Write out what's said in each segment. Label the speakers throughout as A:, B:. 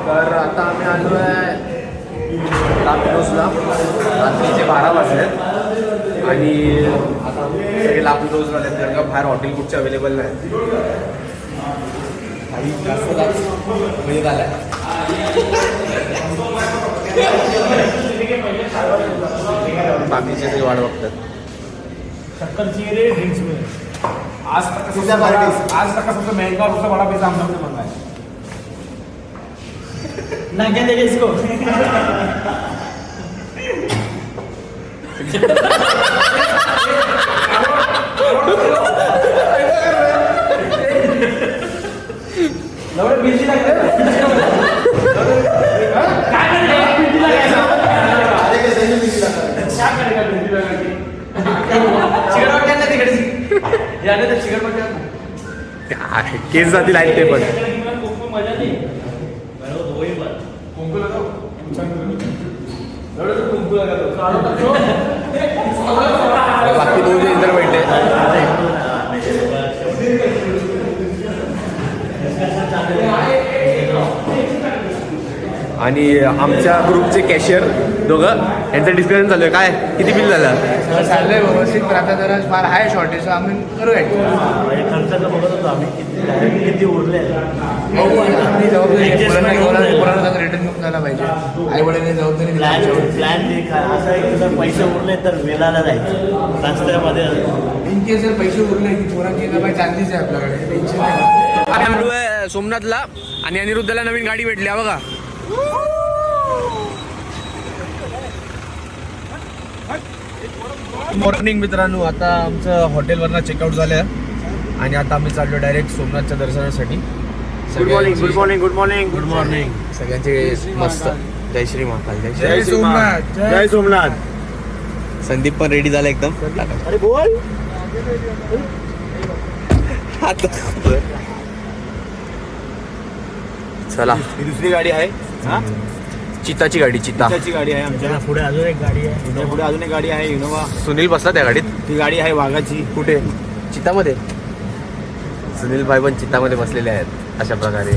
A: तर आता आम्ही आलो आहे लापिनोजला. रात्रीचे 12 वाजले आणि आता सगळे लापिनोजला आले कारण का बाहेर हॉटेल कुठचे अवेलेबल नाही. काही जास्त वेळ झाला आहे. बाकीचे ते वाट बघतात.
B: आज तक सबसे महंगा और सबसे बड़ा पिज्जा हम लोग ने मंगाया ना. क्या देंगे इसको?
A: केस जातील आहेत ते पण. बाकी 2 जे इधर बैठे. आणि आमच्या ग्रुपचे कॅशियर दोघं यांचं डिस्कशन चालू आहे. काय किती बिल झालं?
C: चाललंय व्यवस्थित, पण आता जरा फार आहे शॉर्टेज, आम्ही करूया.
B: खर्चाचं बघत होतो आम्ही किती उरले.
C: आपली जबाबदारी पोरांना रिटर्न घेऊन जायला पाहिजे. आई वडिलांनी जबाबदारी
B: प्लॅन असं आहे की जर पैसे उरले तर वेळाला जायचं रस्त्यामध्ये.
C: इन केस जर पैसे उरले की पोरांची काही चांगलीच आहे आपल्याकडे, टेन्शन नाही.
A: आम्ही आलो आहे सोमनाथला आणि अनिरुद्धला नवीन गाडी भेटली आहे बघा. मॉर्निंग मित्रांनो, आता आमचं हॉटेलवरनं चेकआउट झालं आहे आणि आता आम्ही चाललो डायरेक्ट सोमनाथच्या दर्शनासाठी.
B: Good morning. Good morning.
A: सगळ्यांचे मस्त जय श्री महाकाल.
C: जय सोमनाथ.
B: जय सोमनाथ.
A: संदीप पण रेडी झाला एकदम.
B: अरे बोल.
A: चला,
B: ही दुसरी गाडी आहे.
A: चिताची गाडी.
B: चिताची गाडी आहे आमच्या. पुढे अजून एक गाडी आहे. पुढे अजून एक गाडी आहे इनोवा.
A: सुनील बसला त्या गाडीत.
B: ती गाडी आहे वाघाची.
A: कुठे? चितामध्ये. सुनील भाई पण चितामध्ये बसलेले आहेत अशा प्रकारे.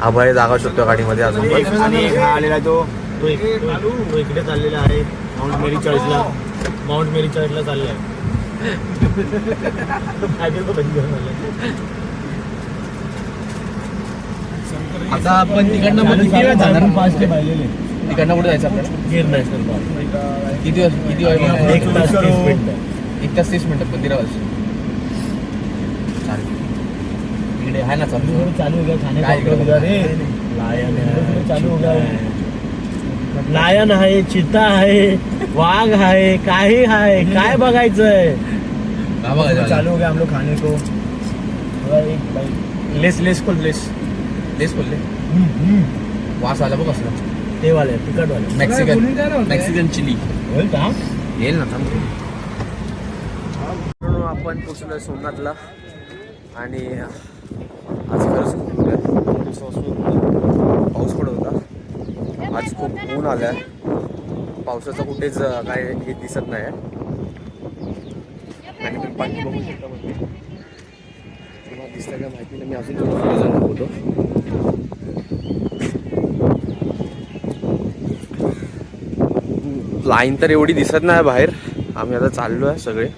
A: आभाळे जागा शोधतो गाडीमध्ये अजून पण.
B: आणि एक हा आलेला तो इकडे चाललेला आहे माउंट मेरी चर्चला. चाललाय.
A: आता आपण तिकडनं किती वेळ जाणार? तिकडनं कुठे जायचं आपल्याला?
B: गिर नॅशनल पार्क.
A: किती वेळ?
B: 1 तास 30 मिनिटं.
A: 1 तास 30 मिनिटं मंदिरावर. चालेल. इकडे आहे ना चालू.
B: चालू हो गया खाने
A: काय
B: का. चालू हो गया. लायन आहे, चिता आहे, वाघ आहे, काही आहे. काय बघायचंय? चालू हो गया हम लोग खाने को. लेस
A: बोलले. वास आला बघ असला.
B: ते वाले तिकट वाले
A: मेक्सिकन चिली
B: का
A: येईल ना. आपण पोचलोय सोमनाथला आणि आज खरंच पाऊस पडत होता. आज खूप ऊन आलाय. पावसाचं कुठेच काय हे दिसत नाही. आणि मी पाठी बघू शकता म्हणजे तुम्हाला दिसतं का माहिती नाही. मी अजून थोडं पुढे जाणार होतो. लाईन तर एवढी दिसत नाही बाहेर. आम्ही आता चाललो आहे सगळे.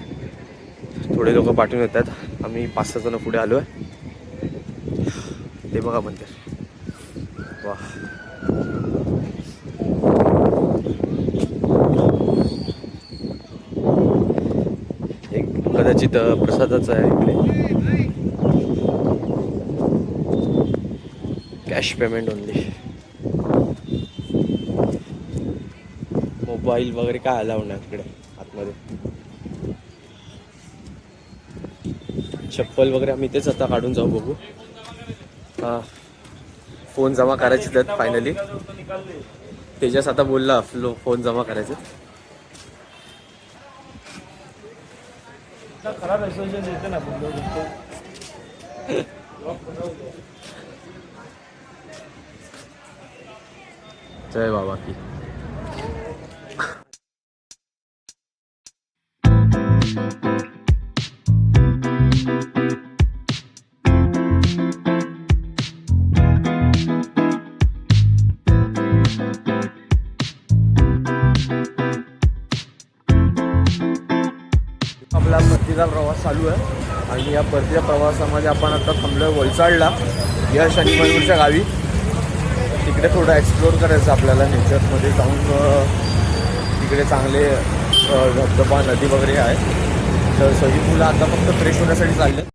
A: थोडे लोक पाठवून येतात. आम्ही 5-6 जण पुढे आलो आहे. ते बघा मंदिर. वा, एक कदाचित प्रसादाचं आहे इकडे. Cash payment only. मोबाईल वगैरे काय अलाउड नाही तिकडे आतमध्ये. चप्पल वगैरे आम्ही इथेच आता काढून जाऊ बघू. हां, फोन जमा करायचे आहेत फायनली. तेजस आता बोलला फोन जमा करायचे. जय बाबा की. आपला परतीचा प्रवास चालू आहे आणि या परतीच्या प्रवासामध्ये आपण आता थांबलो आहे वलसाडला यश आणि मयूरच्या गावी. तिकडे थोडं एक्सप्लोअर करायचं आपल्याला नेचरमध्ये जाऊन. तिकडे चांगले धबधबा नदी वगैरे आहे. तर सगळी मुलं आता फक्त फ्रेश होण्यासाठी चालले.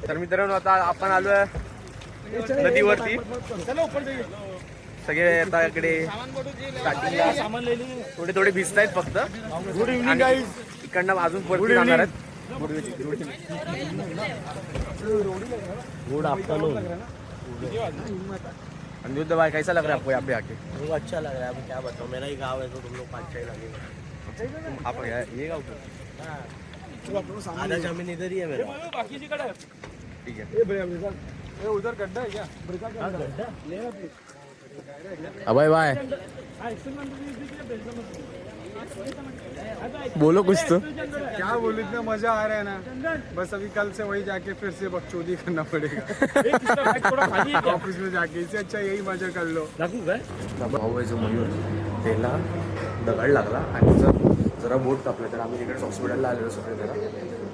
A: तर मित्रांनो आता आपण आलोय नदीवरती. सगळे आता इकडे थोडे थोडे भिजत आहेत फक्त. Good evening guys. इकडनं अजून परत जाणार आहेत.
B: Good afternoon.
A: अनिरुद्ध भाई कैसा लग रहा है आपको यहाँ पे आके?
B: मुझे अच्छा लग रहा है. अभी क्या बताऊँ, मेरा ही गाँव है तो तुम लोग पाँच छः लगेगा.
A: आप ये गाँव को
B: आधा जमीन इधर ही है मेरा.
A: ठीक है.
C: उधर गड्ढा है क्या?
A: अभय भाई बोलो कुछ तो.
C: क्या बोलूं, इतना मजा आ रहा है ना. बस अभी कल से वही जाके फिर से बकचोदी करना पड़ेगा ऑफिस में जाके. इससे अच्छा यही मजा कर लो.
A: भाऊ आहे जो मयूर, त्याला दगड लागला आणि जरा बोट कापला. तर आम्ही तिकडे हॉस्पिटलला आलेलो सगळे जरा.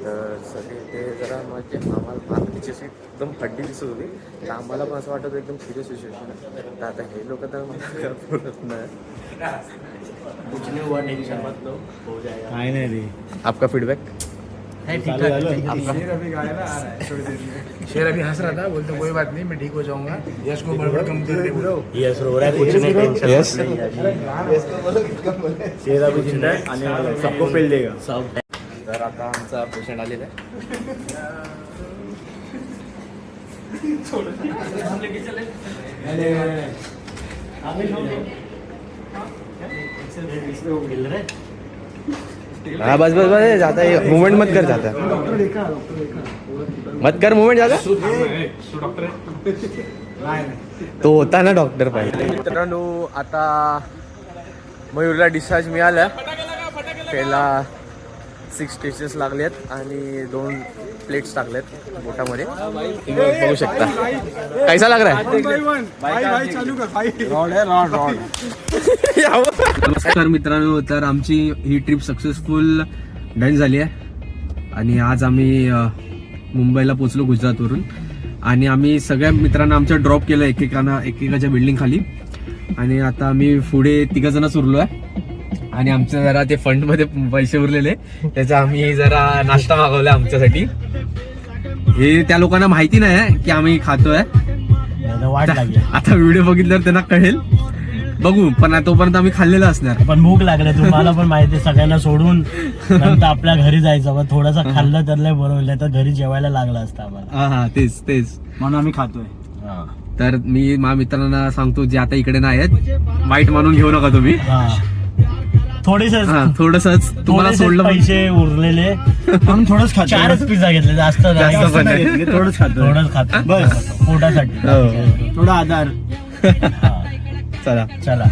A: तर सगळे ते जरा म्हणजे आम्हाला तिची अशी एकदम हड्डी दिसत होती. तर आम्हाला पण असं वाटतं एकदम सिरियस सिच्युएशन आहे. तर आता हे लोक तर मला बोलत नाही.
B: कुछ नहीं हुआ, टेंशन मत लो, हो जाएगा. नहीं रे.
A: आपका फीडबॅक?
C: शेर अभी गायब आ रहा है थोड़ी देर में. शेर अभी हंस रहा था, बोलते कोई बात नहीं, मैं ठीक हो जाऊंगा. यश को बड़बड़ कम कर दे बोलो.
B: यस रो रहा है, कुछ नहीं, टेंशन
A: यस.
B: शेर अभी जिंदा है, आने वाला है, सबको पेल देगा सब.
A: तर आता आमचा पेशंट आलेला आहे. हाँ बस बस बस जाता है. मूवमेंट मत कर. जाता मत कर मूवमेंट. जाता तो होता ना डॉक्टर पाहिजे. मित्रांनो आता मयूरला डिस्चार्ज मिळाला. त्याला 6 स्टिचेस लागलेत आणि 2 प्लेट्स टाकलेत बोटामध्ये. तुम्ही बघू शकता. कैसा लग रहा है? नमस्कार मित्रांनो. तर आमची ही ट्रिप सक्सेसफुल डन झाली आहे आणि आज आम्ही मुंबईला पोहोचलो गुजरातवरून. आणि आम्ही सगळ्या मित्रांना आमच्या ड्रॉप केलं एकेकाच्या बिल्डिंग खाली. आणि आता आम्ही पुढे 3 जणच उरलो आहे. आणि आमचं जरा ते फंडमध्ये पैसे उरलेले, त्याचा आम्ही जरा नाश्ता मागवला आमच्यासाठी. हे त्या लोकांना माहिती नाही की आम्ही खातोय.
B: वाट लागली.
A: आता व्हिडिओ बघितल्यावर त्यांना कळेल. बघू, पण तोपर्यंत आम्ही खाल्लेलं असणार.
B: पण भूक लागली तुम्हाला पण माहिती आहे. सगळ्यांना सोडून नंतर आपल्या घरी जायचं. पण थोडंसं खाल्लं तर लय बरोबर, तर घरी जेवायला लागलं असतं आम्हाला.
A: हा तेच
B: म्हणून आम्ही खातोय.
A: तर मी माझ्या मित्रांना सांगतो जे आता इकडे नाही आहेत, वाईट मानून घेऊ नका तुम्ही. थोडंसंच तुम्हाला सोडलं.
B: पैसे उरलेले म्हणून थोडंच खातो. 4च पिझ्झा घेतले, जास्त
A: पण नाही.
B: थोडंच खातो बस पोटासाठी. थोडा आधार.
A: चला
B: चला.